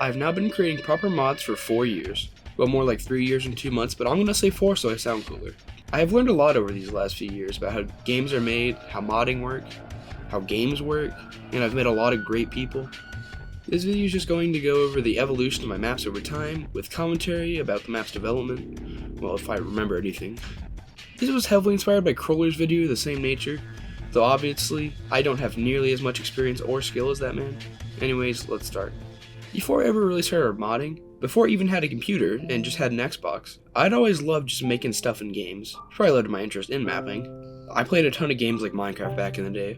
I've now been creating proper mods for 4 years. Well, more like 3 years and 2 months, but I'm gonna say 4 so I sound cooler. I have learned a lot over these last few years about how games are made, how modding works, how games work, and I've met a lot of great people. This video is just going to go over the evolution of my maps over time, with commentary about the map's development, well, if I remember anything. This was heavily inspired by Crawler's video of the same nature, though obviously, I don't have nearly as much experience or skill as that man. Anyways, let's start. Before I ever really started modding, before I even had a computer and just had an Xbox, I'd always loved just making stuff in games. Probably led to my interest in mapping. I played a ton of games like Minecraft back in the day,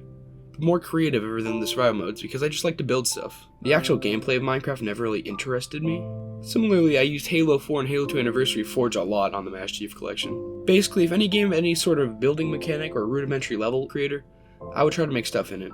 but more creative other than the survival modes because I just like to build stuff. The actual gameplay of Minecraft never really interested me. Similarly, I used Halo 4 and Halo 2 Anniversary Forge a lot on the Master Chief Collection. Basically, if any game had any sort of building mechanic or rudimentary level creator, I would try to make stuff in it.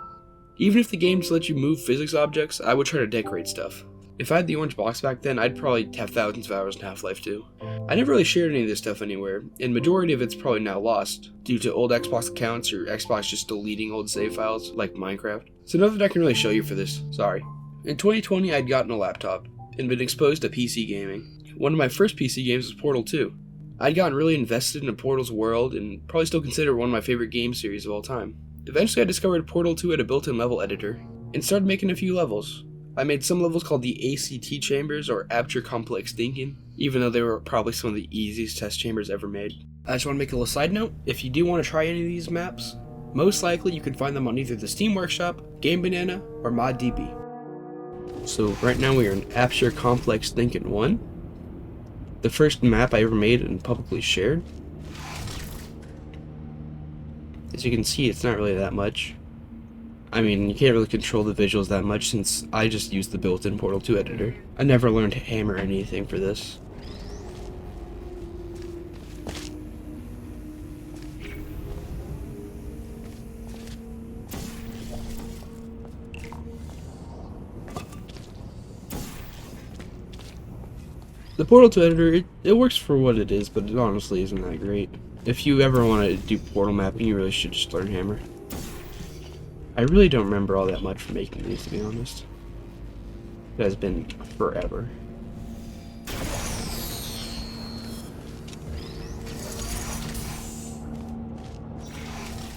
Even if the game just let you move physics objects, I would try to decorate stuff. If I had the orange box back then, I'd probably have thousands of hours in Half-Life 2. I never really shared any of this stuff anywhere, and majority of it's probably now lost, due to old Xbox accounts or Xbox just deleting old save files, like Minecraft. So nothing I can really show you for this, sorry. In 2020, I'd gotten a laptop, and been exposed to PC gaming. One of my first PC games was Portal 2. I'd gotten really invested in Portal's world, and probably still consider it one of my favorite game series of all time. Eventually I discovered Portal 2 had a built-in level editor, and started making a few levels. I made some levels called the ACT chambers, or Aperture Complex Thinking, even though they were probably some of the easiest test chambers ever made. I just want to make a little side note, if you do want to try any of these maps, most likely you can find them on either the Steam Workshop, Gamebanana, or ModDB. So right now we are in Aperture Complex Thinking 1, the first map I ever made and publicly shared. As you can see, it's not really that much. I mean, you can't really control the visuals that much since I just used the built-in Portal 2 editor. I never learned Hammer or anything for this. The Portal 2 editor, it works for what it is, but it honestly isn't that great. If you ever want to do portal mapping, you really should just learn Hammer. I really don't remember all that much from making these, to be honest. It has been forever.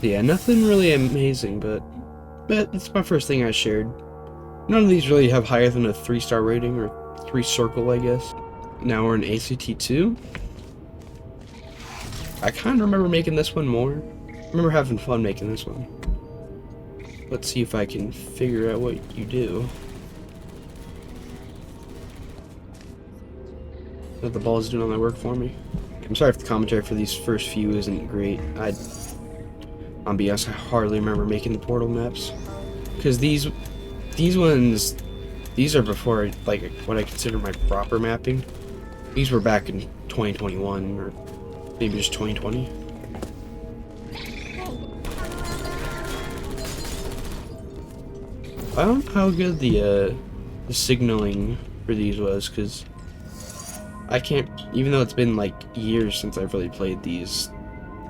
Yeah, nothing really amazing, but it's my first thing I shared. None of these really have higher than a 3-star rating, or 3 circle, I guess. Now we're in ACT 2. I kind of remember making this one more. I remember having fun making this one. Let's see if I can figure out what you do. The ball is doing all my work for me. I'm sorry if the commentary for these first few isn't great. I'll be honest, I hardly remember making the portal maps. Because these ones, these are before, like, what I consider my proper mapping. These were back in 2021, or maybe just 2020. I don't know how good the signaling for these was, because I can't, even though it's been like years since I've really played these,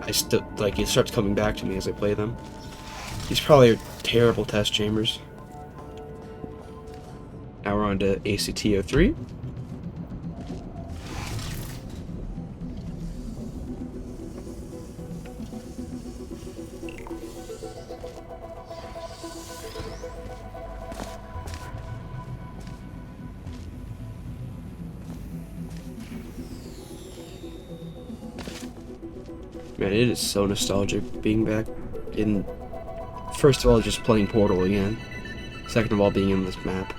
I still, like, it starts coming back to me as I play them. These probably are terrible test chambers. Now we're on to ACT 03. Man, it is so nostalgic being back in, first of all, just playing Portal again. Second of all, being in this map.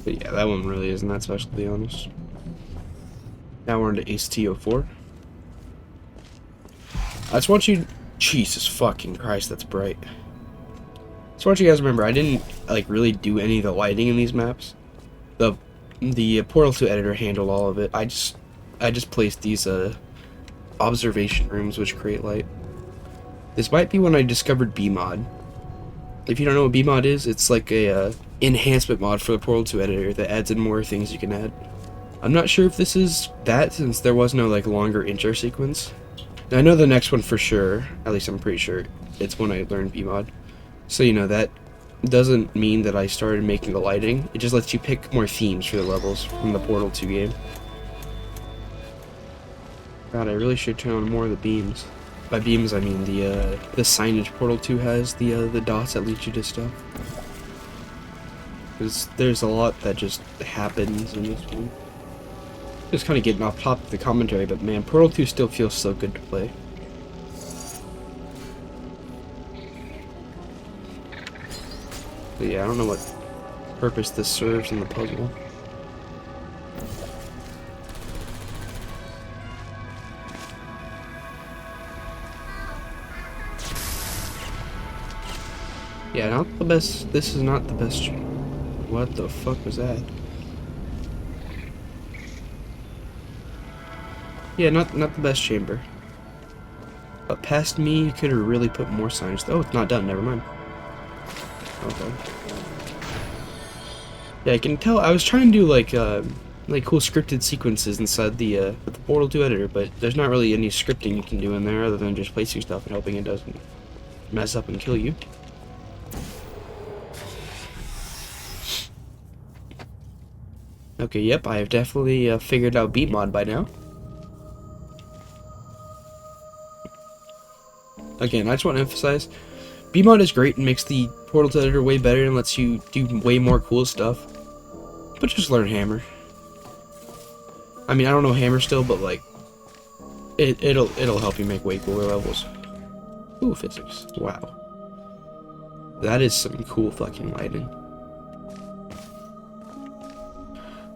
But yeah, that one really isn't that special, to be honest. Now we're into ACT 04. I just want you, Jesus fucking Christ, that's bright. So I want you guys to remember, I didn't like really do any of the lighting in these maps. The Portal 2 editor handled all of it. I just placed these observation rooms which create light. This might be when I discovered BMod. If you don't know what BMod is, it's like a enhancement mod for the Portal 2 editor that adds in more things you can add. I'm not sure if this is that, since there was no like longer intro sequence. Now I know the next one for sure, at least I'm pretty sure, it's when I learned BMod. So you know, that doesn't mean that I started making the lighting, it just lets you pick more themes for the levels from the Portal 2 game. God, I really should turn on more of the beams. By beams I mean the signage Portal 2 has, the dots that lead you to stuff. Because there's a lot that just happens in this one. Just kind of getting off topic of the commentary, but man, Portal 2 still feels so good to play. But yeah, I don't know what purpose this serves in the puzzle. Yeah, not the best. This is not the best. What the fuck was that? Yeah, not the best chamber. But past me, you could have really put more signs. Oh, it's not done. Never mind. Okay. Yeah, I can tell. I was trying to do like cool scripted sequences inside the Portal 2 editor, but there's not really any scripting you can do in there other than just placing stuff and hoping it doesn't mess up and kill you. Okay, yep, I have definitely figured out BMod by now. Again, I just want to emphasize, BMod is great and makes the Portal 2 editor way better and lets you do way more cool stuff. But just learn Hammer. I mean, I don't know Hammer still, but like, it'll help you make way cooler levels. Ooh, physics. Wow. That is some cool fucking lighting.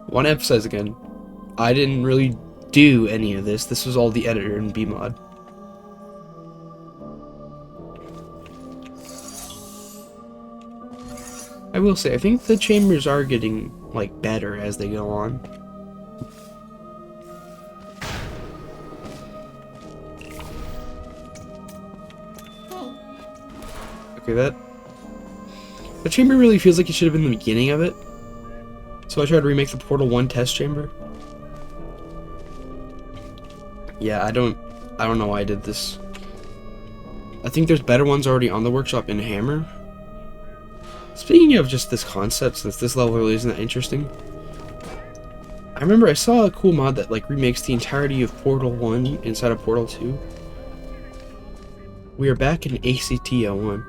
Want to emphasize again, I didn't really do any of this. This was all the editor in BMod. I will say, I think the chambers are getting, like, better as they go on. Okay, the chamber really feels like it should have been the beginning of it. So I tried to remake the Portal 1 test chamber. Yeah, I don't know why I did this. I think there's better ones already on the workshop in Hammer. Speaking of just this concept, since this level really isn't that interesting, I remember I saw a cool mod that like remakes the entirety of Portal 1 inside of Portal 2. We are back in ACT01.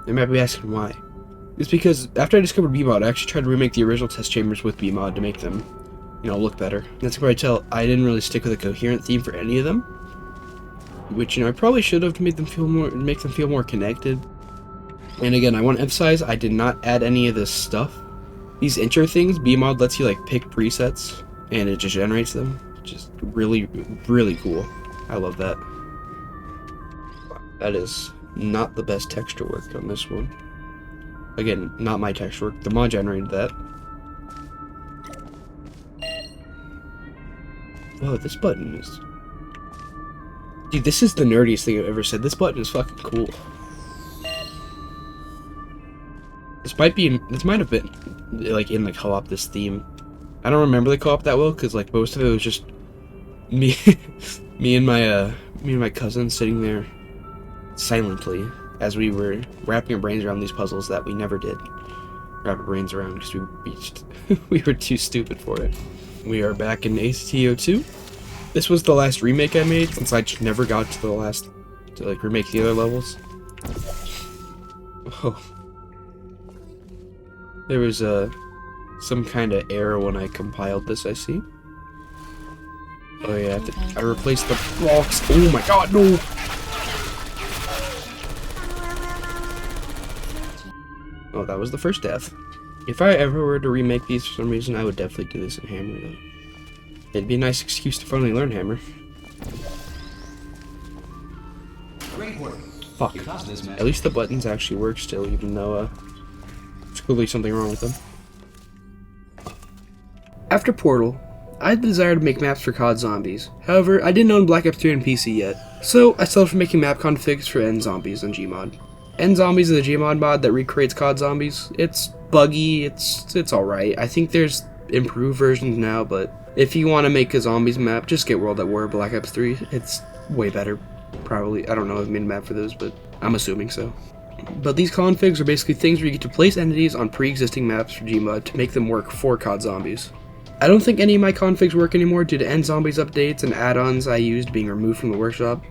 You might be asking why. It's because after I discovered BMod, I actually tried to remake the original test chambers with BMod to make them, you know, look better. That's where I tell I didn't really stick with a coherent theme for any of them, which, you know, I probably should have to make them feel more connected. And again, I want to emphasize, I did not add any of this stuff. These intro things, BMod lets you like pick presets, and it just generates them. Just really, really cool. I love that. That is not the best texture work on this one. Again, not my texture work. The mod generated that. Whoa, this button is... Dude, this is the nerdiest thing I've ever said. This button is fucking cool. This might have been, like, in the co-op, this theme. I don't remember the co-op that well, because, like, most of it was just me, me and my cousin sitting there silently as we were wrapping our brains around these puzzles that we never did wrap our brains around because we were too stupid for it. We are back in ACT02. This was the last remake I made, since I just never got to the last to like remake the other levels. Oh. There was some kind of error when I compiled this, I see. Oh yeah, I replaced the blocks. Oh my god, no! Oh, that was the first death. If I ever were to remake these for some reason, I would definitely do this in Hammer, though. It'd be a nice excuse to finally learn Hammer. Great work. Fuck. At least the buttons actually work still, even though, there's clearly something wrong with them. After Portal, I had the desire to make maps for COD Zombies. However, I didn't own Black Ops 3 on PC yet, so I settled for making map configs for NZombies on Gmod. NZombies is a Gmod mod that recreates COD Zombies. It's buggy, it's alright. I think there's improved versions now, but if you want to make a Zombies map, just get World at War Black Ops 3. It's way better. Probably, I don't know if I made a map for those, but I'm assuming so. But these configs are basically things where you get to place entities on pre-existing maps for Gmod to make them work for COD Zombies. I don't think any of my configs work anymore due to End Zombies updates and add-ons I used being removed from the workshop.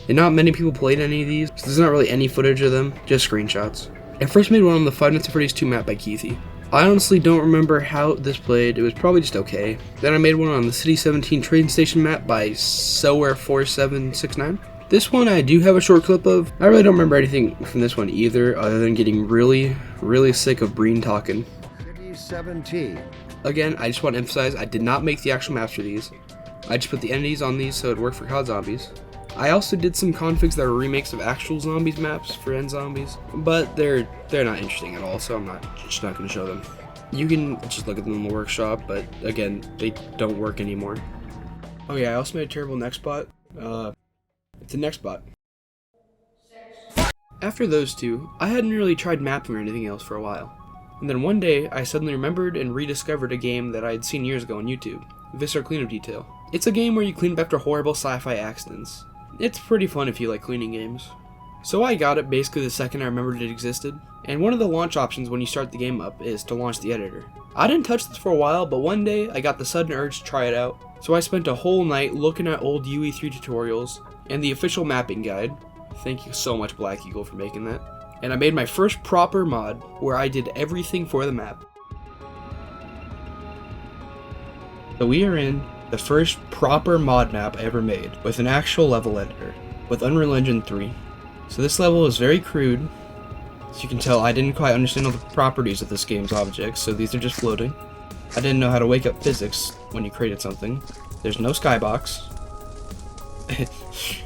And not many people played any of these, so there's not really any footage of them, just screenshots. I first made one on the Five Nights at Freddy's 2 map by Keithy. I honestly don't remember how this played, it was probably just okay. Then I made one on the City 17 train station map by Sower4769. This one I do have a short clip of. I really don't remember anything from this one either, other than getting really sick of Breen talking. City 17. Again, I just want to emphasize, I did not make the actual maps for these. I just put the entities on these so it worked for COD Zombies. I also did some configs that were remakes of actual Zombies maps for End Zombies, but they're not interesting at all, so I'm just not going to show them. You can just look at them in the workshop, but again, they don't work anymore. Oh yeah, I also made a terrible next bot. It's a next bot. After those two, I hadn't really tried mapping or anything else for a while. And then one day, I suddenly remembered and rediscovered a game that I had seen years ago on YouTube, Visceral Cleanup Detail. It's a game where you clean up after horrible sci-fi accidents. It's pretty fun if you like cleaning games. So I got it basically the second I remembered it existed, and one of the launch options when you start the game up is to launch the editor. I didn't touch this for a while, but one day I got the sudden urge to try it out, so I spent a whole night looking at old UE3 tutorials and the official mapping guide. Thank you so much Black Eagle for making that. And I made my first proper mod where I did everything for the map. So we are in the first proper mod map I ever made with an actual level editor with Unreal Engine 3. So this level is very crude. As you can tell, I didn't quite understand all the properties of this game's objects, so these are just floating. I didn't know how to wake up physics when you created something. There's no skybox.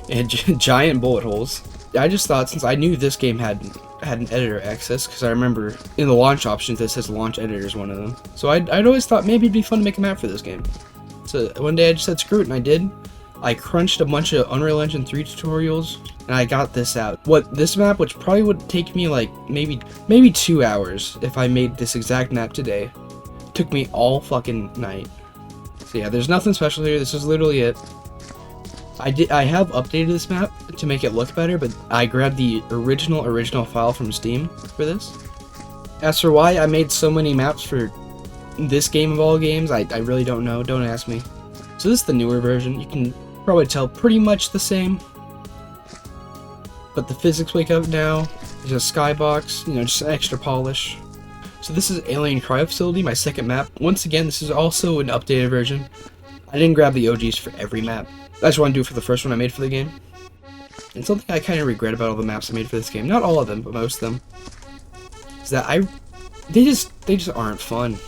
And giant bullet holes. I just thought, since I knew this game had an editor access, because I remember in the launch options it says launch editor is one of them. So I'd always thought maybe it'd be fun to make a map for this game. So one day I just said screw it, and I did. I crunched a bunch of Unreal Engine 3 tutorials, and I got this out. This map, which probably would take me like maybe 2 hours if I made this exact map today, took me all fucking night. So yeah, there's nothing special here. This is literally it. I have updated this map to make it look better, but I grabbed the original file from Steam for this. As for why I made so many maps for this game of all games, I really don't know. Don't ask me. So this is the newer version. You can probably tell pretty much the same. But the physics wake up now. There's a skybox, just extra polish. So this is Alien Cryo Facility, my second map. Once again, this is also an updated version. I didn't grab the OGs for every map. I just want to do it for the first one I made for the game. And something I kind of regret about all the maps I made for this game, not all of them, but most of them, is that they just aren't fun.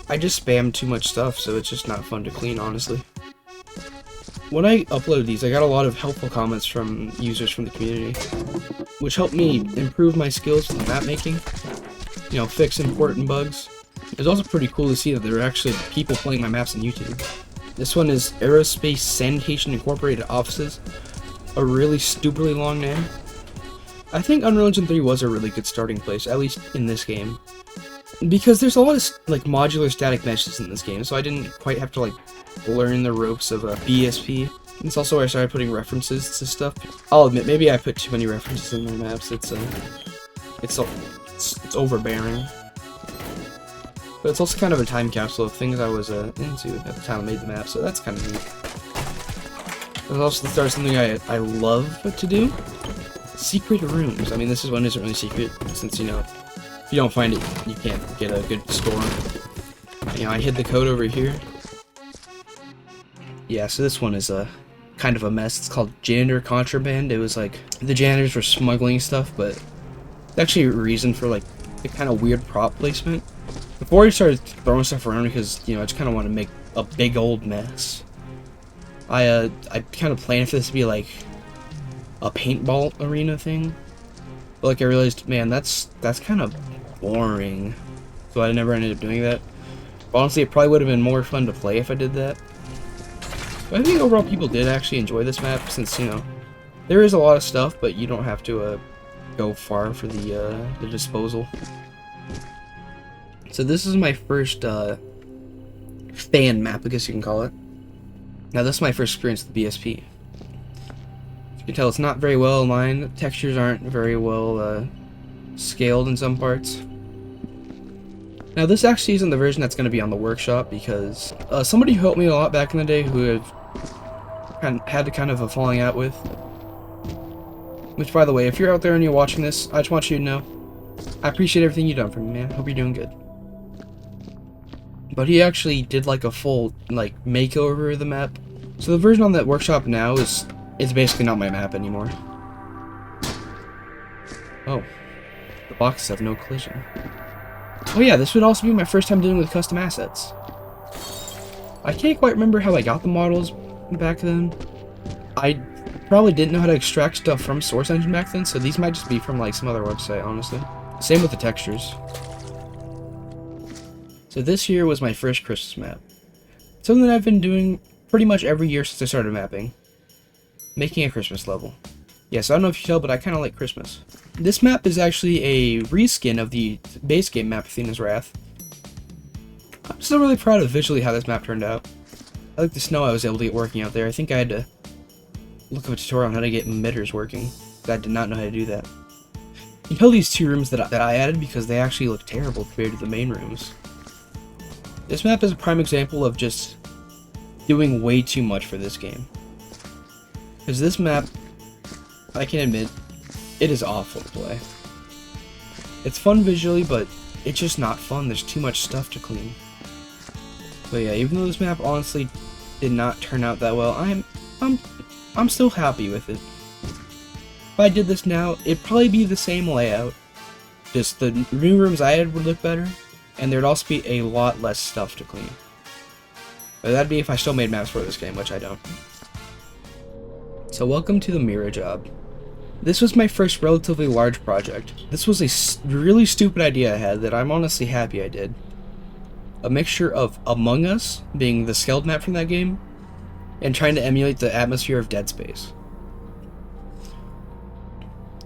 I just spam too much stuff, so it's just not fun to clean, honestly. When I uploaded these, I got a lot of helpful comments from users from the community, which helped me improve my skills with map making, fix important bugs. It was also pretty cool to see that there were actually people playing my maps on YouTube. This one is Aerospace Sanitation Incorporated Offices, a really stupidly long name. I think Unreal Engine 3 was a really good starting place, at least in this game, because there's a lot of modular static meshes in this game, so I didn't quite have to learn the ropes of a BSP. It's also where I started putting references to stuff. I'll admit, maybe I put too many references in my maps. It's overbearing. But it's also kind of a time capsule of things I was into at the time I made the map, so that's kind of neat. There's also the start of something I love to do. Secret rooms. I mean, this one isn't really secret, since, if you don't find it, you can't get a good score. I hid the code over here. Yeah, so this one is kind of a mess. It's called Janitor Contraband. It was the janitors were smuggling stuff, but it's actually a reason for the kind of weird prop placement. Before I started throwing stuff around, because I just kind of want to make a big old mess. I kind of planned for this to be a paintball arena thing, but I realized, man, that's kind of boring. So I never ended up doing that. But honestly, it probably would have been more fun to play if I did that. But I think overall people did actually enjoy this map, since there is a lot of stuff, but you don't have to go far for the disposal. So this is my first fan map, I guess you can call it. Now this is my first experience with the BSP. You can tell it's not very well aligned. The textures aren't very well scaled in some parts. Now this actually isn't the version that's going to be on the workshop because somebody who helped me a lot back in the day who had kind of a falling out with. Which, by the way, if you're out there and you're watching this, I just want you to know I appreciate everything you've done for me, man. Hope you're doing good. But he actually did like a full like makeover of the map. So the version on that workshop now is basically not my map anymore. Oh, the boxes have no collision. Oh yeah, this would also be my first time dealing with custom assets. I can't quite remember how I got the models back then. I probably didn't know how to extract stuff from Source Engine back then, so these might just be from like some other website, honestly. Same with the textures. So this year was my first Christmas map. Something that I've been doing pretty much every year since I started mapping. Making a Christmas level. Yes, I don't know if you tell, but I kind of like Christmas. This map is actually a reskin of the base game map, Athena's Wrath. I'm still really proud of visually how this map turned out. I like the snow I was able to get working out there. I think I had to look up a tutorial on how to get emitters working. I did not know how to do that. You can tell these two rooms that I added because they actually look terrible compared to the main rooms. This map is a prime example of just doing way too much for this game. Because this map, I can admit, it is awful to play. It's fun visually, but it's just not fun. There's too much stuff to clean. But yeah, even though this map honestly did not turn out that well, I'm still happy with it. If I did this now, it'd probably be the same layout. Just the new rooms I added would look better, and there'd also be a lot less stuff to clean. But that'd be if I still made maps for this game, which I don't. So welcome to the mirror job. This was my first relatively large project. This was a really stupid idea I had that I'm honestly happy I did. A mixture of Among Us, being the skeld map from that game, and trying to emulate the atmosphere of Dead Space.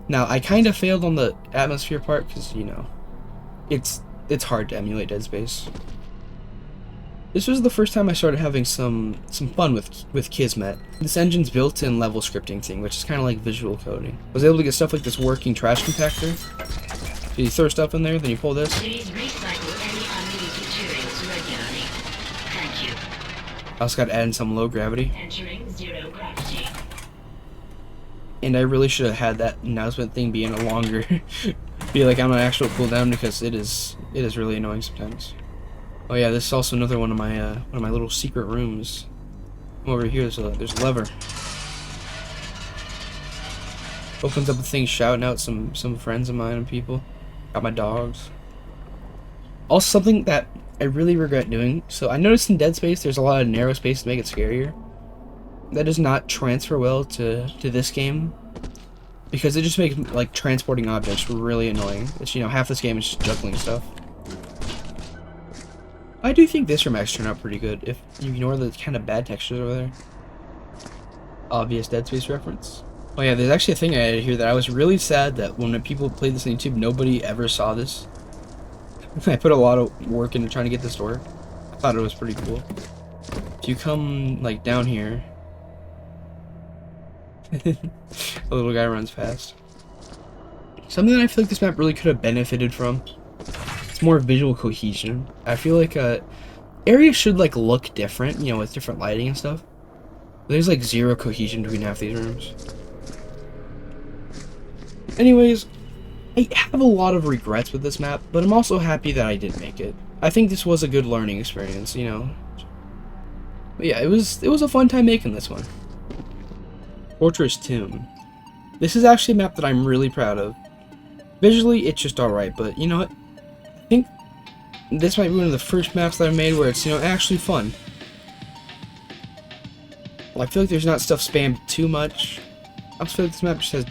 Now, I kind of failed on the atmosphere part because, you know, it's hard to emulate Dead Space. This was the first time I started having some fun with Kismet. This engine's built-in level scripting thing, which is kind of like visual coding. I was able to get stuff like this working trash compactor. So you throw stuff in there, then you pull this. Please recycle any unneeded materials regularly. Thank you. I also got to add in some low gravity. Entering zero gravity. And I really should have had that announcement thing be in a longer, be like on an actual cooldown because it is really annoying sometimes. Oh yeah, this is also another one of my little secret rooms. Over here, there's a lever. Opens up a thing shouting out some friends of mine and people. Got my dogs. Also something that I really regret doing. So I noticed in Dead Space there's a lot of narrow space to make it scarier. That does not transfer well to this game. Because it just makes like transporting objects really annoying. It's, you know, half this game is just juggling stuff. I do think this room actually turned out pretty good, if you ignore the kind of bad textures over there. Obvious Dead Space reference. Oh yeah, there's actually a thing I added here that I was really sad that when people played this on YouTube, nobody ever saw this. I put a lot of work into trying to get this to work. I thought it was pretty cool. If you come, like, down here... the little guy runs fast. Something that I feel like this map really could have benefited from. More visual cohesion. I feel like areas should like look different, you know, with different lighting and stuff. But there's like zero cohesion between half these rooms. Anyways, I have a lot of regrets with this map, but I'm also happy that I did make it. I think this was a good learning experience, you know. But yeah, it was a fun time making this one. Fortress Tomb. This is actually a map that I'm really proud of. Visually, it's just alright, but you know what? I think this might be one of the first maps that I made where it's, you know, actually fun. Well, I feel like there's not stuff spammed too much. I also feel like this map just has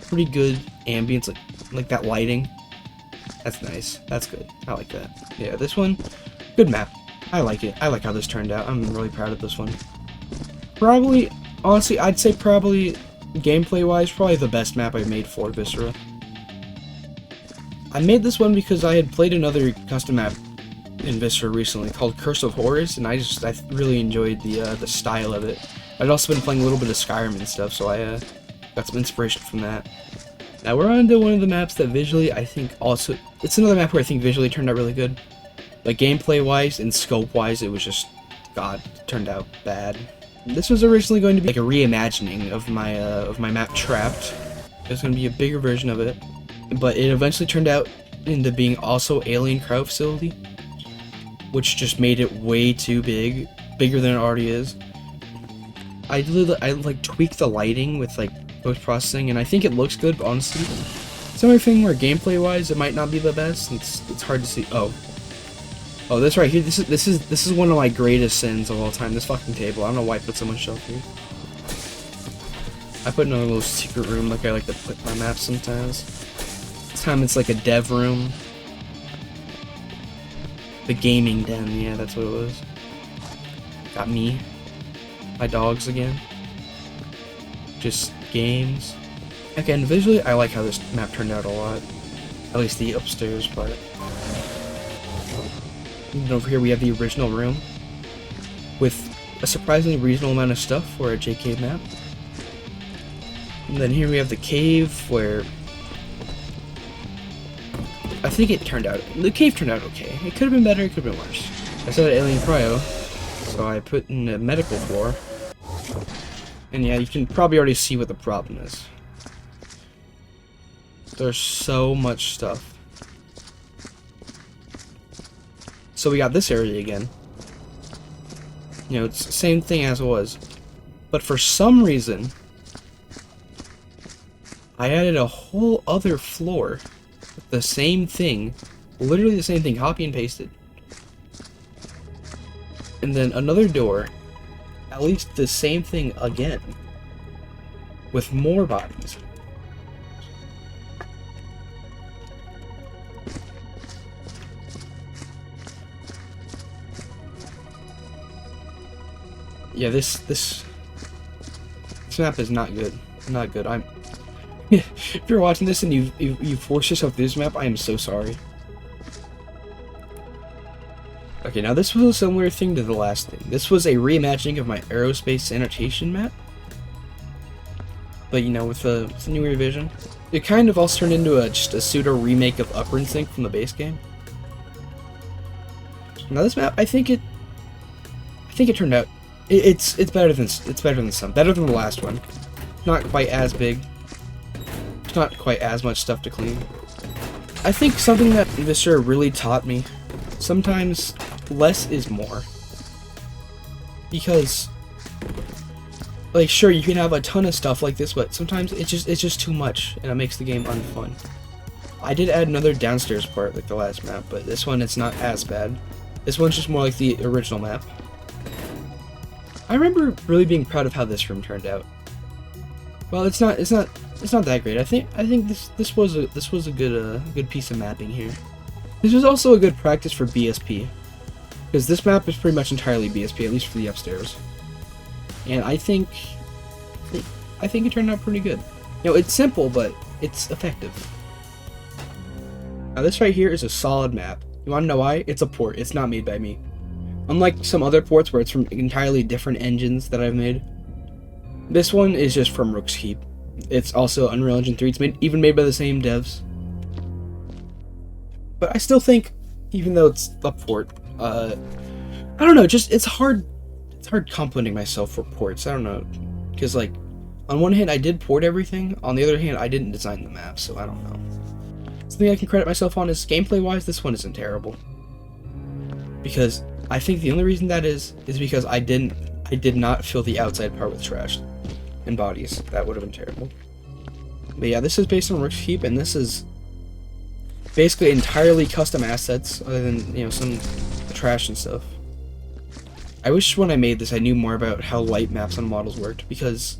pretty good ambience, like that lighting. That's nice. That's good. I like that. Yeah, this one, good map. I like it. I like how this turned out. I'm really proud of this one. Probably, honestly, I'd say probably, gameplay-wise, probably the best map I've made for Visceral. I made this one because I had played another custom map in Visceral recently called Curse of Horrors, and I really enjoyed the style of it. I'd also been playing a little bit of Skyrim and stuff, so I Got some inspiration from that. Now we're on to one of the maps that visually, I think also, it's another map where I think visually turned out really good. Like gameplay wise and scope wise, it was just, God, it turned out bad. This was originally going to be like a reimagining of my map Trapped. It was going to be a bigger version of it, but it eventually turned out into being also Alien Cryo Facility, which just made it way too big, bigger than it already is. I like tweaked the lighting with like post processing, and I think it looks good. But honestly, it's another thing where gameplay wise, it might not be the best. It's hard to see. Oh, this right here. This is one of my greatest sins of all time. This fucking table. I don't know why I put so much shelf here. I put another little secret room like I like to put my maps sometimes. This time it's like a dev room. The gaming den, yeah, that's what it was. Got me. My dogs again. Just games. Again, visually, I like how this map turned out a lot. At least the upstairs part. And over here we have the original room. With a surprisingly reasonable amount of stuff for a JK map. And then here we have the cave where I think it turned out, the cave turned out okay. It could have been better, it could have been worse. I said Alien Cryo, so I put in a medical floor. And yeah, you can probably already see what the problem is. There's so much stuff. So we got this area again. You know, it's the same thing as it was. But for some reason, I added a whole other floor. The same thing. Literally the same thing. Copy and pasted. And then another door. At least the same thing again. With more bodies. Yeah, this map is not good. Not good. If you're watching this and you force yourself through this map, I am so sorry. Okay, now this was a similar thing to the last thing. This was a reimagining of my aerospace sanitation map. But you know, with the new revision, it kind of also turned into just a pseudo remake of Upper Sync from the base game. Now this map, I think it turned out. It's better than some. Better than the last one. Not quite as big. Not quite as much stuff to clean. I think something that Visceral really taught me, sometimes less is more. Because, like, sure, you can have a ton of stuff like this, but sometimes it's just too much, and it makes the game unfun. I did add another downstairs part like the last map, but this one it's not as bad. This one's just more like the original map. I remember really being proud of how this room turned out. Well, it's not that great. I think this was a good piece of mapping here. This was also a good practice for BSP, because this map is pretty much entirely BSP, at least for the upstairs. And I think it turned out pretty good. You know, it's simple, but it's effective. Now this right here is a solid map. You want to know why? It's a port. It's not made by me. Unlike some other ports where it's from entirely different engines that I've made, this one is just from Rook's Keep. It's also Unreal Engine 3. It's even made by the same devs. But I still think, even though it's a port, I don't know. Just it's hard complimenting myself for ports. I don't know, because like, on one hand I did port everything. On the other hand, I didn't design the map, so I don't know. Something I can credit myself on is gameplay-wise, this one isn't terrible. Because I think the only reason that is because I did not fill the outside part with trash and bodies. That would have been terrible. But yeah, this is based on Rook's Keep, and this is basically entirely custom assets, other than, you know, some trash and stuff. I wish when I made this I knew more about how light maps on models worked, because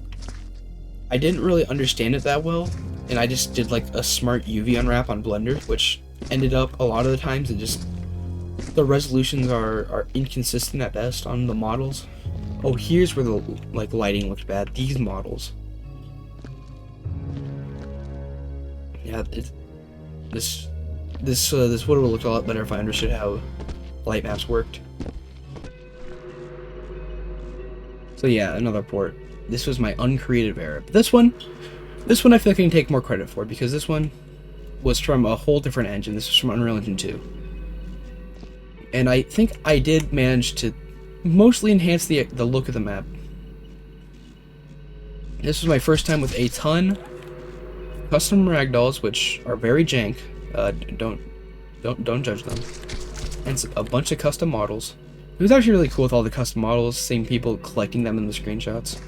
I didn't really understand it that well, and I just did like a smart UV unwrap on Blender, which ended up a lot of the times and just the resolutions are inconsistent at best on the models. Oh, here's where the like lighting looked bad. These models. Yeah, this would have looked a lot better if I understood how light maps worked. So yeah, another port. This was my uncreative era. But this one, This one I feel like I can take more credit for, because this one was from a whole different engine. This was from Unreal Engine 2. And I think I did manage to mostly enhance the look of the map. This was my first time with a ton of custom ragdolls, which are very jank. Don't judge them. And a bunch of custom models. It was actually really cool with all the custom models, seeing people collecting them in the screenshots.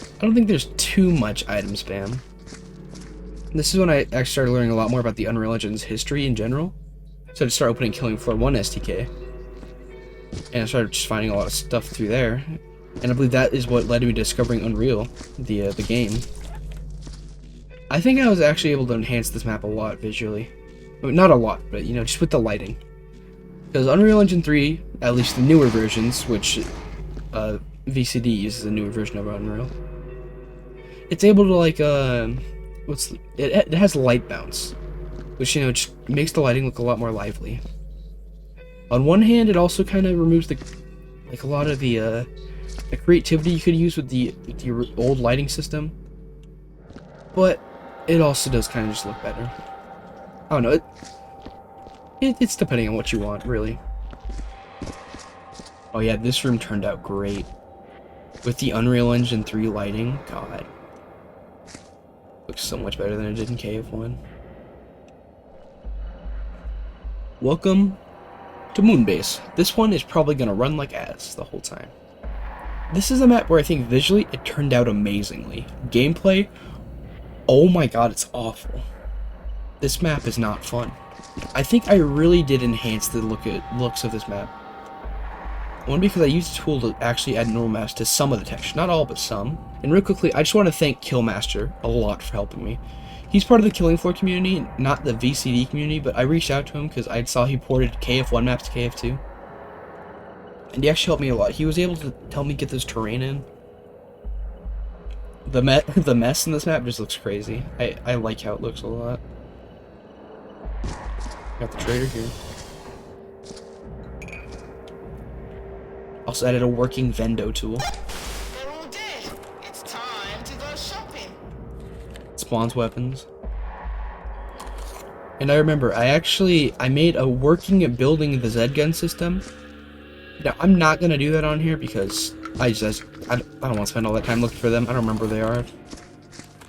I don't think there's too much item spam. This is when I actually started learning a lot more about the Unreal Engine's history in general. So I started opening Killing Floor 1 SDK. And I started just finding a lot of stuff through there. And I believe that is what led to me discovering Unreal, the game. I think I was actually able to enhance this map a lot visually. I mean, not a lot, but you know, just with the lighting. Because Unreal Engine 3, at least the newer versions, which VCD uses a newer version of Unreal, it's able to like it has light bounce, which, you know, just makes the lighting look a lot more lively. On one hand, it also kind of removes a lot of the creativity you could use with the old lighting system, but it also does kind of just look better. I don't know, it's depending on what you want, really. Oh yeah, this room turned out great with the Unreal Engine 3 lighting. God, looks so much better than it did in KF1. Welcome to Moonbase. This one is probably gonna run like ass the whole time. This is a map where I think visually it turned out amazingly. Gameplay, oh my god, it's awful. This map is not fun. I think I really did enhance the looks of this map. One, because I used a tool to actually add normal maps to some of the texture, not all, but some. And real quickly, I just want to thank Killmaster a lot for helping me. He's part of the Killing Floor community, not the VCD community, but I reached out to him because I saw he ported KF1 maps to KF2. And he actually helped me a lot. He was able to tell me get this terrain in. The mess in this map just looks crazy. I like how it looks a lot. Got the trader here. Also added a working Vendo tool. They're all dead. It's time to go shopping. Spawns weapons. And I remember, I made a working building the Z gun system. Now, I'm not gonna do that on here because I don't want to spend all that time looking for them. I don't remember where they are.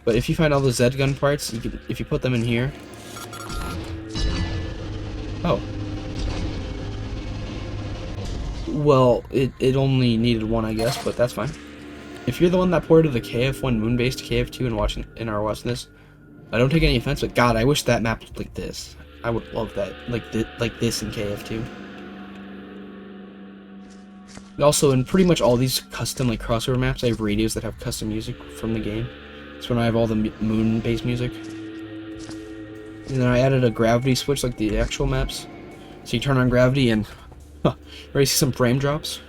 But if you find all the Z gun parts, if you put them in here. Oh. Well, it only needed one, I guess, but that's fine. If you're the one that ported the KF1 Moonbase to KF2 and are watching this, I don't take any offense, but God, I wish that map looked like this. I would love that, like this in KF2. Also, in pretty much all these custom like crossover maps, I have radios that have custom music from the game. That's when I have all the moon-based music. And then I added a gravity switch like the actual maps. So you turn on gravity and ready to see some frame drops?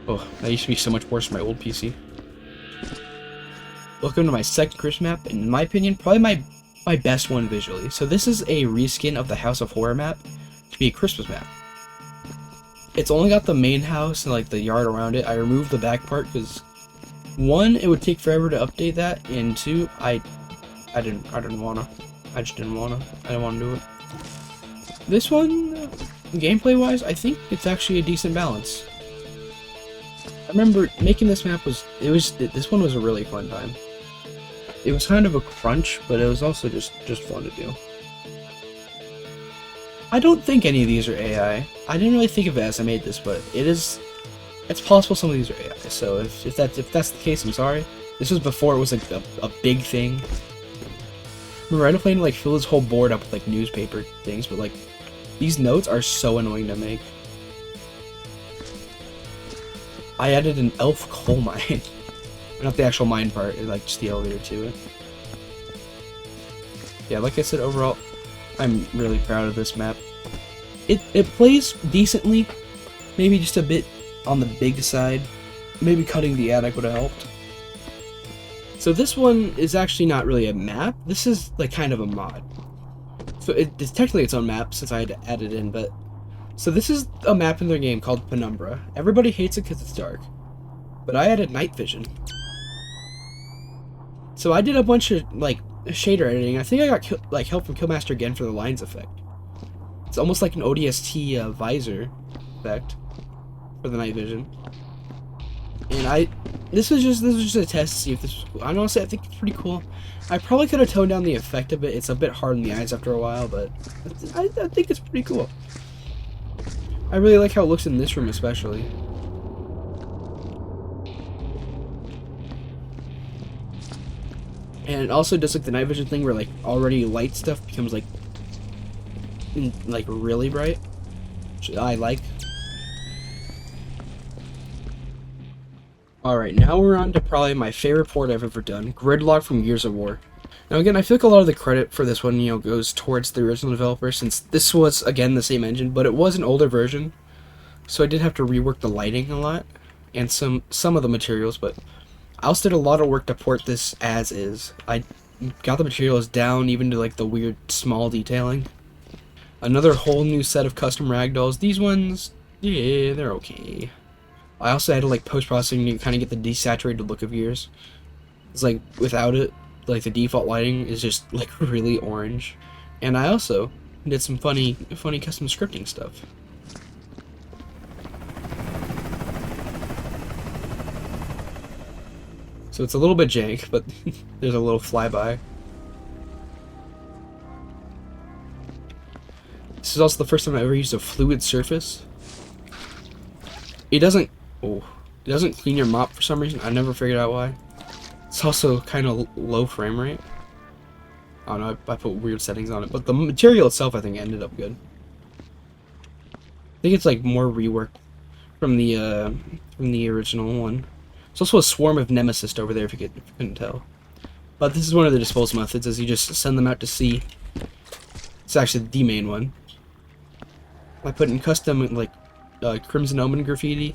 Oh, that used to be so much worse for my old PC. Welcome to my second Christmas map, and in my opinion, probably my best one visually. So this is a reskin of the House of Horror map to be a Christmas map. It's only got the main house and like the yard around it. I removed the back part because one, it would take forever to update that, and two, I didn't wanna do it. This one, gameplay wise, I think it's actually a decent balance. I remember making this map this one was a really fun time. It was kind of a crunch, but it was also just fun to do. I don't think any of these are AI. I didn't really think of it as I made this, but it's possible some of these are AI. So if that's the case, I'm sorry. This was before it was like a big thing. Remember, I don't plan to like fill this whole board up with like newspaper things, but like these notes are so annoying to make. I added an elf coal mine. Not the actual mine part, like just the elevator to it. Yeah, like I said, overall, I'm really proud of this map. It plays decently, maybe just a bit on the big side. Maybe cutting the attic would have helped. So this one is actually not really a map. This is like kind of a mod. So it's technically its own map since I had to add it in, but So this is a map in their game called Penumbra. Everybody hates it because it's dark, but I added night vision. So I did a bunch of like shader editing. I think I got help from Killmaster again for the lines effect. It's almost like an ODST visor effect for the night vision. And this was just a test to see if this was cool. Honestly, I think it's pretty cool. I probably could have toned down the effect a bit. It's a bit hard in the eyes after a while, but I think it's pretty cool. I really like how it looks in this room especially. And it also does like the night vision thing where like already light stuff becomes like really bright, which I like. Alright, now we're on to probably my favorite port I've ever done, Gridlock from Gears of War. Now again, I feel like a lot of the credit for this one, you know, goes towards the original developer, since this was, again, the same engine, but it was an older version, so I did have to rework the lighting a lot, and some of the materials, but I also did a lot of work to port this as is. I got the materials down, even to like the weird small detailing. Another whole new set of custom ragdolls. These ones, yeah, they're okay. I also had to like post-processing to kind of get the desaturated look of Gears. It's like without it, like the default lighting is just like really orange. And I also did some funny custom scripting stuff. So it's a little bit jank, but there's a little flyby. This is also the first time I ever used a fluid surface. It doesn't clean your mop for some reason. I never figured out why. It's also kind of low frame rate. I don't know, I put weird settings on it, but the material itself I think ended up good. I think it's like more reworked from the original one. There's also a swarm of Nemesis over there if you couldn't tell. But this is one of the disposal methods, is you just send them out to sea. It's actually the main one. I put in custom like Crimson Omen graffiti.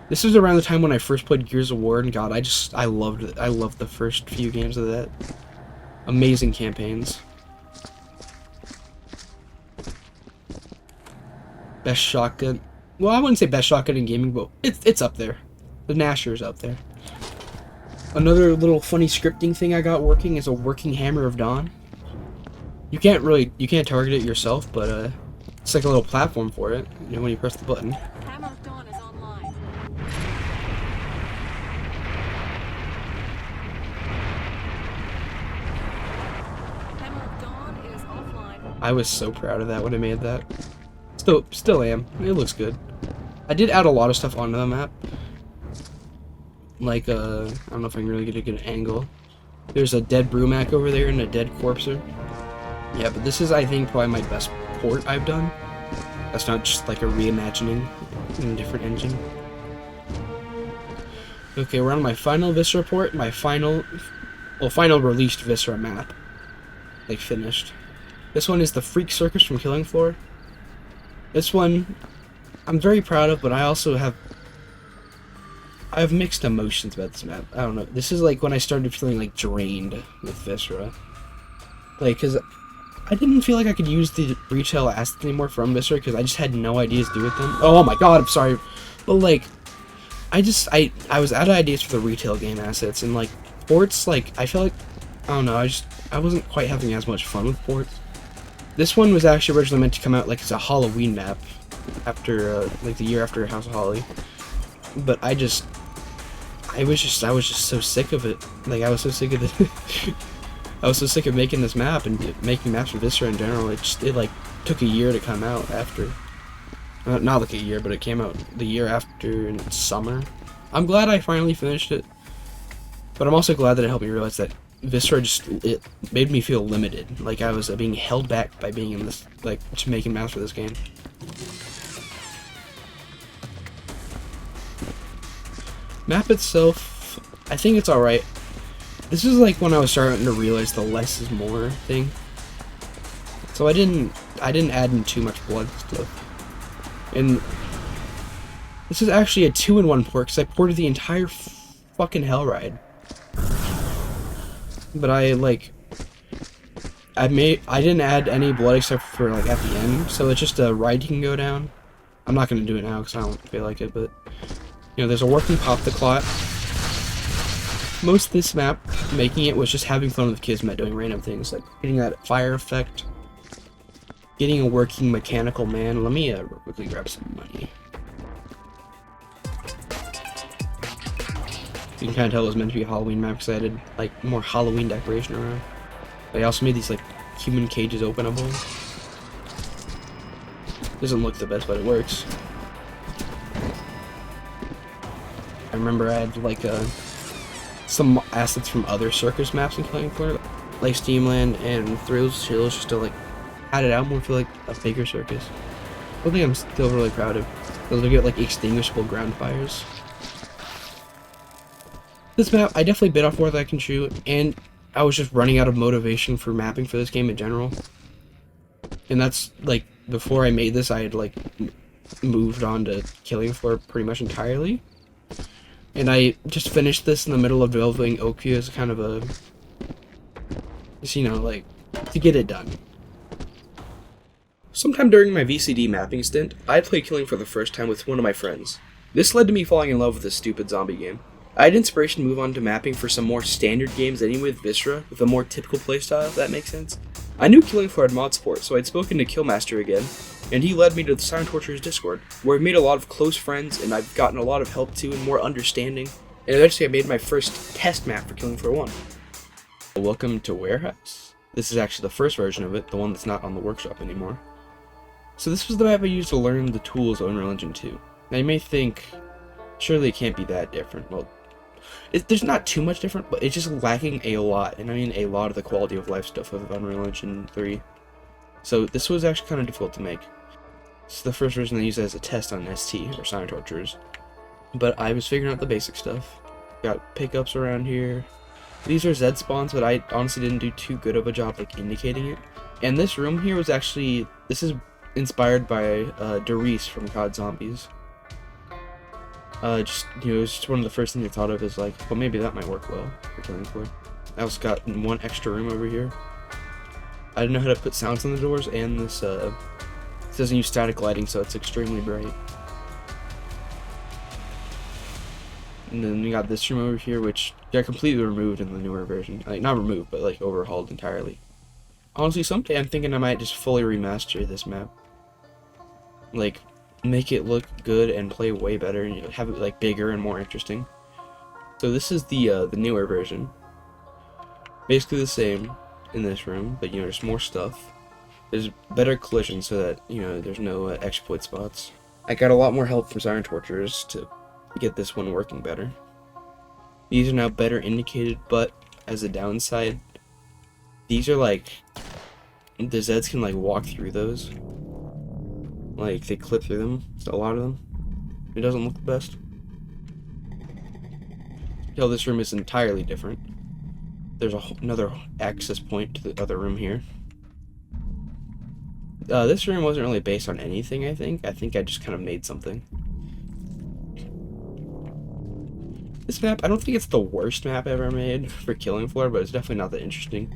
This was around the time when I first played Gears of War, and God, I loved it. I loved the first few games of that. Amazing campaigns. Best shotgun. Well, I wouldn't say best shotgun in gaming, but it's up there. The Nasher's up there. Another little funny scripting thing I got working is a working Hammer of Dawn. You can't target it yourself, but it's like a little platform for it, you know, when you press the button. Hammer of Dawn is online. Hammer of Dawn is offline. I was so proud of that when I made that. Still am. It looks good. I did add a lot of stuff onto the map. Like, I don't know if I can really get a good angle. There's a dead Brumac over there and a dead Corpser. Yeah, but this is, I think, probably my best port I've done. That's not just like a reimagining in a different engine. Okay, we're on my final Viscera port. My final released Viscera map. Like, finished. This one is the Freak Circus from Killing Floor. This one, I'm very proud of, but I also have mixed emotions about this map. I don't know. This is like when I started feeling like drained with Viscera. Like, cause I didn't feel like I could use the retail assets anymore from Viscera because I just had no ideas to do with them. Oh my god, I'm sorry. But like, I was out of ideas for the retail game assets, and like, ports, like, I feel like, I don't know, I wasn't quite having as much fun with ports. This one was actually originally meant to come out like as a Halloween map after like the year after House of Holly, but I was just so sick of it. Like, I was so sick of it. I was so sick of making this map and making maps for Viscera in general. It like took a year to come out after. Not like a year, but it came out the year after in summer. I'm glad I finally finished it, but I'm also glad that it helped me realize that Viscera it made me feel limited. Like I was being held back by being in this, like, just making maps for this game. Map itself, I think it's alright. This is like when I was starting to realize the less is more thing. So I didn't add in too much blood stuff. And this is actually a 2-in-1 port because I ported the entire fucking Hell Ride. But I I didn't add any blood except for like at the end, so it's just a ride you can go down. I'm not gonna do it now because I don't feel like it, but you know, there's a working pop the clot. Most of this map, making it was just having fun with Kismet, doing random things like getting that fire effect, getting a working mechanical man. Let me quickly grab some money. You can kind of tell it was meant to be a Halloween map because I added like more Halloween decoration around. I also made these like human cages openable. Doesn't look the best, but it works. I remember I had like some assets from other circus maps in Killing Floor, like Steamland and Thrills Chills, just to like add it out more for like a bigger circus. One thing I'm still really proud of is we get like extinguishable ground fires. This map, I definitely bit off more than I can chew, and I was just running out of motivation for mapping for this game in general. And that's, like, before I made this, I had, like, moved on to Killing Floor pretty much entirely. And I just finished this in the middle of developing Oakview as kind of a, just, you know, like, to get it done. Sometime during my VCD mapping stint, I played Killing for the first time with one of my friends. This led to me falling in love with this stupid zombie game. I had inspiration to move on to mapping for some more standard games anyway with Visceral, with a more typical playstyle, if that makes sense. I knew Killing Floor had mod support, so I'd spoken to Killmaster again, and he led me to the Silent Torture's Discord, where I've made a lot of close friends, and I've gotten a lot of help too, and more understanding, and eventually I made my first test map for Killing Floor 1. Welcome to Warehouse. This is actually the first version of it, the one that's not on the workshop anymore. So this was the map I used to learn the tools of Unreal Engine 2. Now you may think, surely it can't be that different. Well, there's not too much different, but it's just lacking a lot, and I mean a lot of the quality of life stuff of Unreal Engine 3. So this was actually kind of difficult to make. It's the first version I used as a test on ST, or Silent Tortures. But I was figuring out the basic stuff. Got pickups around here. These are Z spawns, but I honestly didn't do too good of a job like indicating it. And this room here was actually, this is inspired by Derice from COD Zombies. Just, you know, it's just one of the first things I thought of is like, well, maybe that might work well for Killing Floor. I also got one extra room over here. I didn't know how to put sounds on the doors, and this, it doesn't use static lighting, so it's extremely bright. And then we got this room over here, which got completely removed in the newer version. Like, not removed, but like overhauled entirely. Honestly, someday I'm thinking I might just fully remaster this map. Like, make it look good and play way better, and, you know, have it like bigger and more interesting. So this is the newer version. Basically the same in this room, but you know, there's more stuff. There's better collision so that, you know, there's no exploit spots. I got a lot more help from Silent Torturers to get this one working better. These are now better indicated, but as a downside, these are like, the Zeds can like walk through those. Like, they clip through them, a lot of them. It doesn't look the best. Tell this room is entirely different. There's another access point to the other room here. This room wasn't really based on anything, I think. I think I just kind of made something. This map, I don't think it's the worst map ever made for Killing Floor, but it's definitely not that interesting.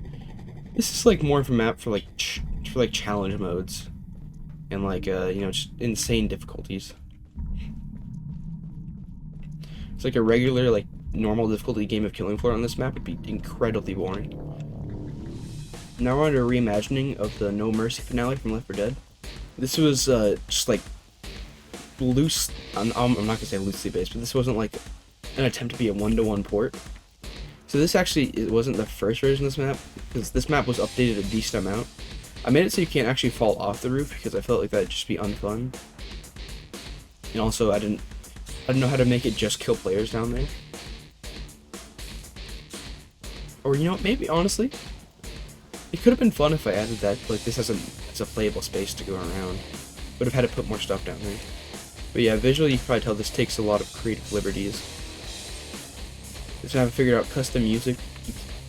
This is like more of a map for like challenge modes. And like, you know, just insane difficulties. It's like a regular, like, normal difficulty game of Killing Floor on this map would be incredibly boring. Now we're on to a reimagining of the No Mercy finale from Left 4 Dead. This was, just like, loose, I'm not gonna say loosely based, but this wasn't like an attempt to be a one-to-one port. So this actually, it wasn't the first version of this map, because this map was updated a decent amount. I made it so you can't actually fall off the roof because I felt like that'd just be unfun. And also I didn't know how to make it just kill players down there. Or, you know, maybe honestly, it could have been fun if I added that, like, this as a playable space to go around. Would have had to put more stuff down there. But yeah, visually you can probably tell this takes a lot of creative liberties. Just haven't figured out custom music.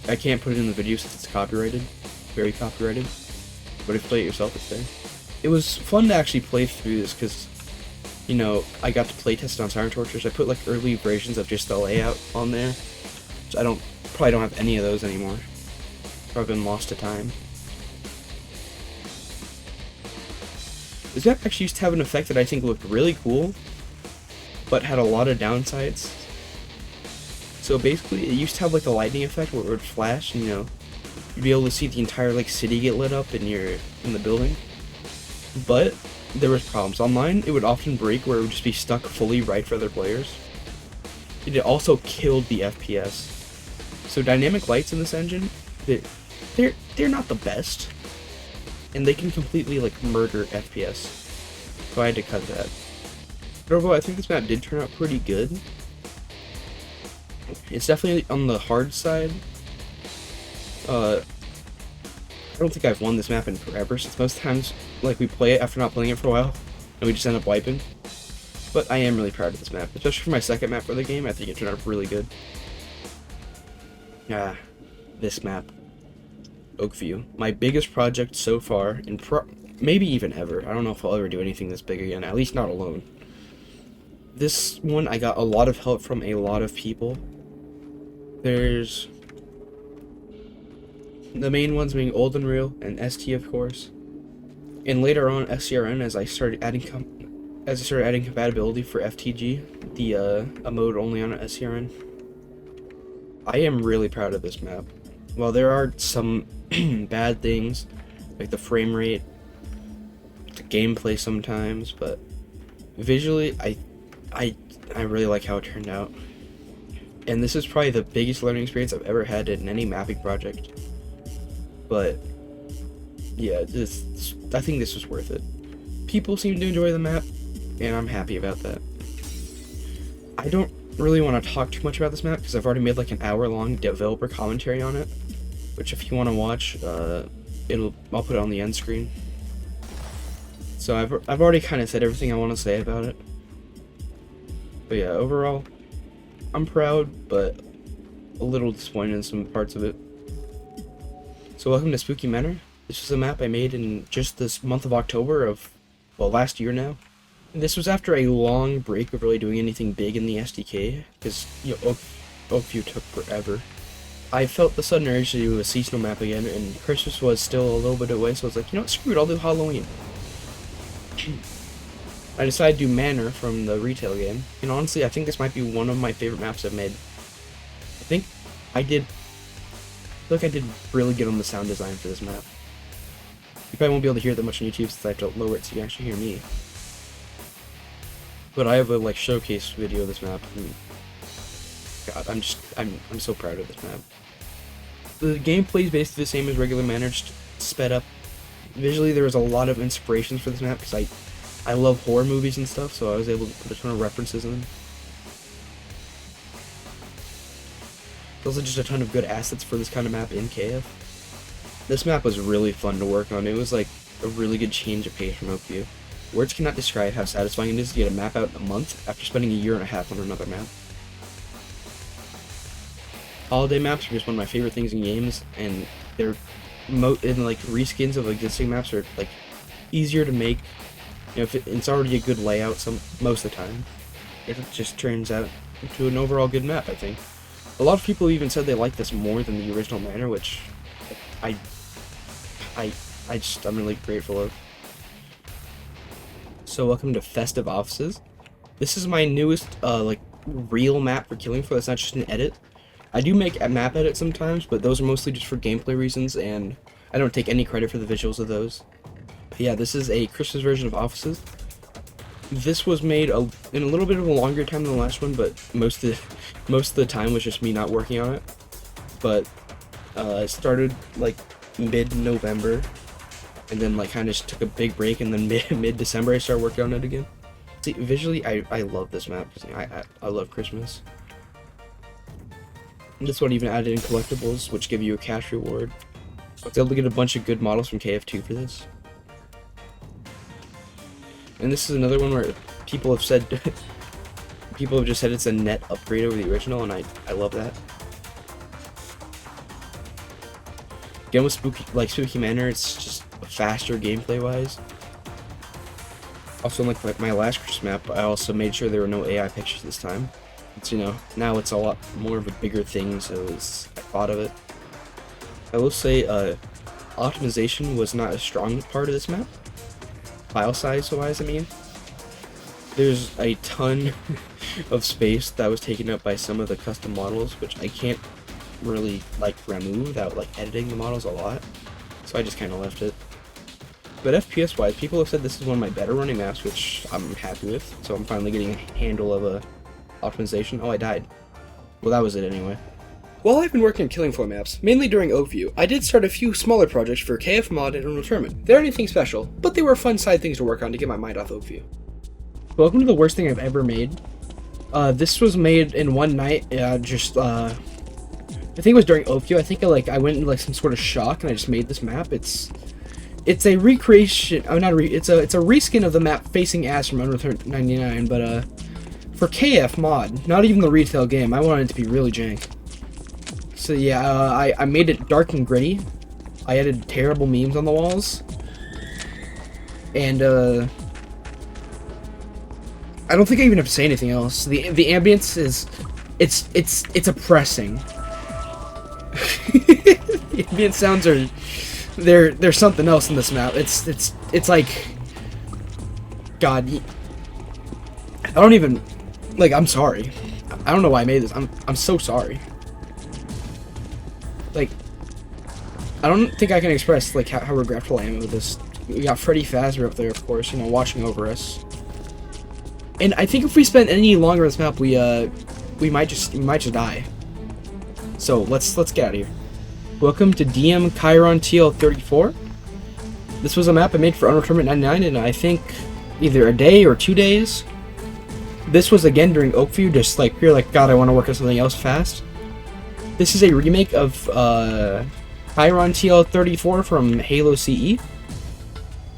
I can't put it in the video since it's copyrighted. Very copyrighted. But if you play it yourself, it's there. It was fun to actually play through this because, you know, I got to play test it on Silent Tortures. I put like early versions of just the layout on there. So I probably don't have any of those anymore. Probably been lost to time. This map actually used to have an effect that I think looked really cool, but had a lot of downsides. So basically, it used to have like a lightning effect where it would flash, and you'd be able to see the entire like city get lit up in the building. But there was problems. Online, it would often break where it would just be stuck fully right for other players. It also killed the FPS. So dynamic lights in this engine, they're not the best, and they can completely like murder FPS. So I had to cut that. But overall, I think this map did turn out pretty good. It's definitely on the hard side. I don't think I've won this map in forever, since most times like we play it after not playing it for a while, and we just end up wiping. But I am really proud of this map, especially for my second map for the game. I think it turned out really good. This map, Oakview, my biggest project so far, and maybe even ever. I don't know if I'll ever do anything this big again, at least not alone. This one, I got a lot of help from a lot of people. There's the main ones being Old and Real and ST, of course, and later on SCRN as I started adding compatibility for FTG, a mode only on SCRN. I am really proud of this map. While there are some bad things, like the frame rate, the gameplay sometimes, but visually, I really like how it turned out. And this is probably the biggest learning experience I've ever had in any mapping project. But yeah, I think this was worth it. People seem to enjoy the map, and I'm happy about that. I don't really want to talk too much about this map because I've already made like an hour-long developer commentary on it, which if you want to watch, I'll put it on the end screen. So I've already kind of said everything I want to say about it. But yeah, overall, I'm proud, but a little disappointed in some parts of it. So welcome to Spooky Manor. This is a map I made in just this month of October of, well, last year now. And this was after a long break of really doing anything big in the SDK, because, Oakview took forever. I felt the sudden urge to do a seasonal map again, and Christmas was still a little bit away, so I was like, you know what, screw it, I'll do Halloween. I decided to do Manor from the retail game, and honestly, I think this might be one of my favorite maps I've made. I think I did really good on the sound design for this map. You probably won't be able to hear that much on YouTube since I have to lower it so you can actually hear me. But I have a showcase video of this map, and God, I'm so proud of this map. The gameplay is basically the same as regular Manor, just sped up. Visually, there was a lot of inspirations for this map because I love horror movies and stuff, so I was able to put a ton of references in them. There's also just a ton of good assets for this kind of map in KF. This map was really fun to work on. It was like a really good change of pace from Oakview. Words cannot describe how satisfying it is to get a map out in a month after spending a year and a half on another map. Holiday maps are just one of my favorite things in games, and they're reskins of existing maps are like easier to make. If it's already a good layout, most of the time, it just turns out into an overall good map. I think a lot of people even said they like this more than the original Manor, which I'm really grateful of. So welcome to Festive Offices. This is my newest real map for Killing Floor. That's not just an edit. I do make a map edits sometimes, but those are mostly just for gameplay reasons, and I don't take any credit for the visuals of those. But yeah, this is a Christmas version of Offices. This was made in a little bit of a longer time than the last one, but most of the time was just me not working on it. But it started like mid-November, and then kind of just took a big break, and then mid-December I started working on it again. See, visually, I love this map. I love Christmas. And this one even added in collectibles, which give you a cash reward. I was able to get a bunch of good models from KF2 for this. And this is another one where people have just said it's a net upgrade over the original, and I love that. Again, with Spooky Manor, it's just faster gameplay wise. Also, like my last Christmas map, I also made sure there were no AI pictures this time. It's, now it's a lot more of a bigger thing, so I thought of it. I will say, optimization was not a strong part of this map. file size wise, I mean. There's a ton of space that was taken up by some of the custom models, which I can't really like remove without like editing the models a lot. So I just kind of left it. But FPS wise, people have said this is one of my better running maps, which I'm happy with. So I'm finally getting a handle of a optimization. Oh, I died. Well, that was it anyway. While I've been working on Killing Floor maps, mainly during Oakview, I did start a few smaller projects for KF Mod and Unreal Tournament. They aren't anything special, but they were fun side things to work on to get my mind off Oakview. Welcome to the worst thing I've ever made. This was made in one night. I think it was during Oakview. I think I went into like some sort of shock and I just made this map. It's a recreation. It's a reskin of the map Facing Ass from Unreal 99, but for KF Mod, not even the retail game. I wanted it to be really jank. So yeah, I made it dark and gritty. I added terrible memes on the walls, and I don't think I even have to say anything else. The ambience is it's oppressing. The ambient sounds are there's something else in this map. It's like God. I don't even like. I'm sorry. I don't know why I made this. I'm so sorry. Like, I don't think I can express like how regretful I am with this. We got Freddy Fazbear up there, of course, you know, watching over us. And I think if we spend any longer on this map, we might just die. So let's get out of here. Welcome to DM Chiron TL34. This was a map I made for Unreal Tournament 99, and I think either a day or 2 days. This was again during Oakview, just like you're like, God, I want to work on something else fast. This is a remake of Chiron TL34 from Halo CE.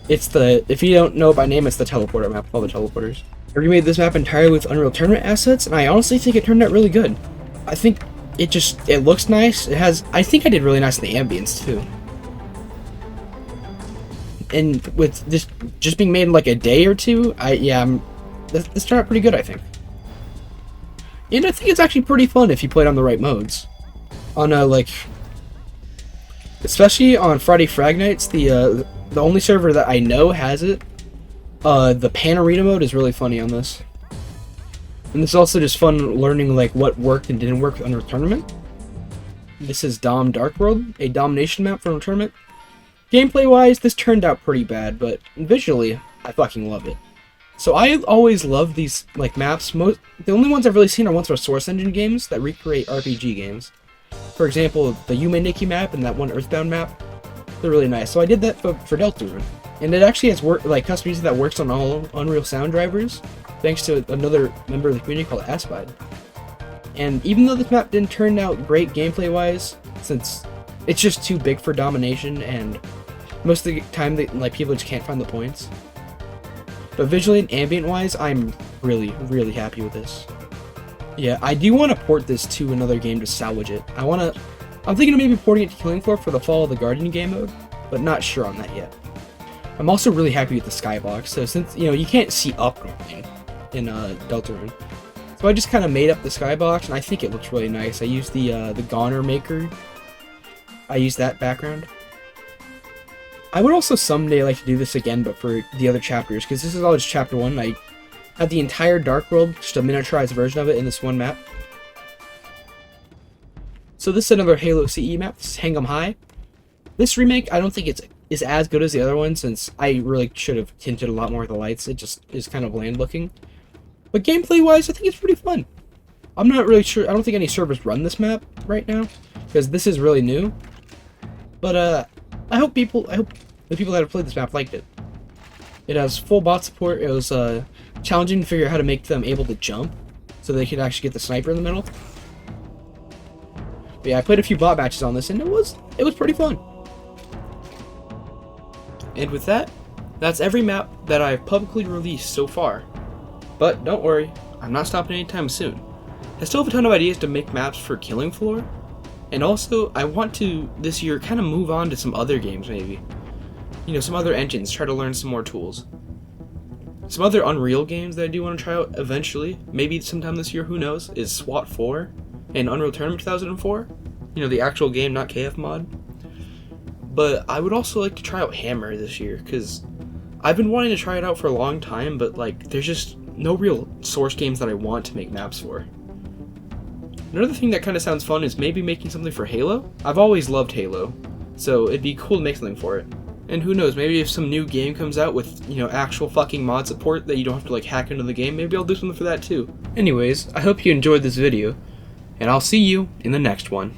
It's if you don't know it by name, it's the teleporter map, all the teleporters. I remade this map entirely with Unreal Tournament assets, and I honestly think it turned out really good. I think it looks nice. I think I did really nice in the ambience too. And with this just being made in like a day or two, this turned out pretty good, I think. And I think it's actually pretty fun if you play it on the right modes. On especially on Friday Frag Nights, the only server that I know has it. The Pan Arena mode is really funny on this. And it's also just fun learning like what worked and didn't work with Unreal Tournament. This is Dom Dark World, a domination map for Unreal Tournament. Gameplay wise, this turned out pretty bad, but visually, I fucking love it. So I always love these like maps. The only ones I've really seen are ones for Source Engine games that recreate RPG games. For example, the Yume Nikki map and that one Earthbound map. They're really nice. So I did that for Deltarune. And it actually has custom music that works on all Unreal sound drivers, thanks to another member of the community called Aspide. And even though this map didn't turn out great gameplay-wise, since it's just too big for domination, and most of the time people just can't find the points. But visually and ambient-wise, I'm really, really happy with this. Yeah, I do want to port this to another game to salvage it. I'm thinking of maybe porting it to Killing Floor for the Fall of the Guardian game mode, but not sure on that yet. I'm also really happy with the skybox, so since, you can't see up normally in Deltarune. So I just kind of made up the skybox, and I think it looks really nice. I used the Goner Maker. I used that background. I would also someday like to do this again, but for the other chapters, because this is all just chapter 1. I had the entire Dark World, just a miniaturized version of it in this one map. So this is another Halo CE map. This is Hang 'em High. This remake, I don't think it's as good as the other one, since I really should have tinted a lot more of the lights. It just is kind of bland looking. But gameplay-wise, I think it's pretty fun. I'm not really sure. I don't think any servers run this map right now, because this is really new. But I hope the people that have played this map liked it. It has full bot support. It was challenging to figure out how to make them able to jump, so they could actually get the sniper in the middle. But yeah, I played a few bot matches on this, and it was pretty fun. And with that, that's every map that I've publicly released so far. But don't worry, I'm not stopping anytime soon. I still have a ton of ideas to make maps for Killing Floor, and also I want to, this year, kind of move on to some other games maybe. Some other engines, try to learn some more tools. Some other Unreal games that I do want to try out eventually, maybe sometime this year, who knows, is SWAT 4 and Unreal Tournament 2004. The actual game, not KF Mod. But I would also like to try out Hammer this year, because I've been wanting to try it out for a long time, but like there's just no real source games that I want to make maps for. Another thing that kind of sounds fun is maybe making something for Halo. I've always loved Halo, so it'd be cool to make something for it. And who knows, maybe if some new game comes out with, you know, actual fucking mod support that you don't have to like hack into the game, maybe I'll do something for that too. Anyways, I hope you enjoyed this video, and I'll see you in the next one.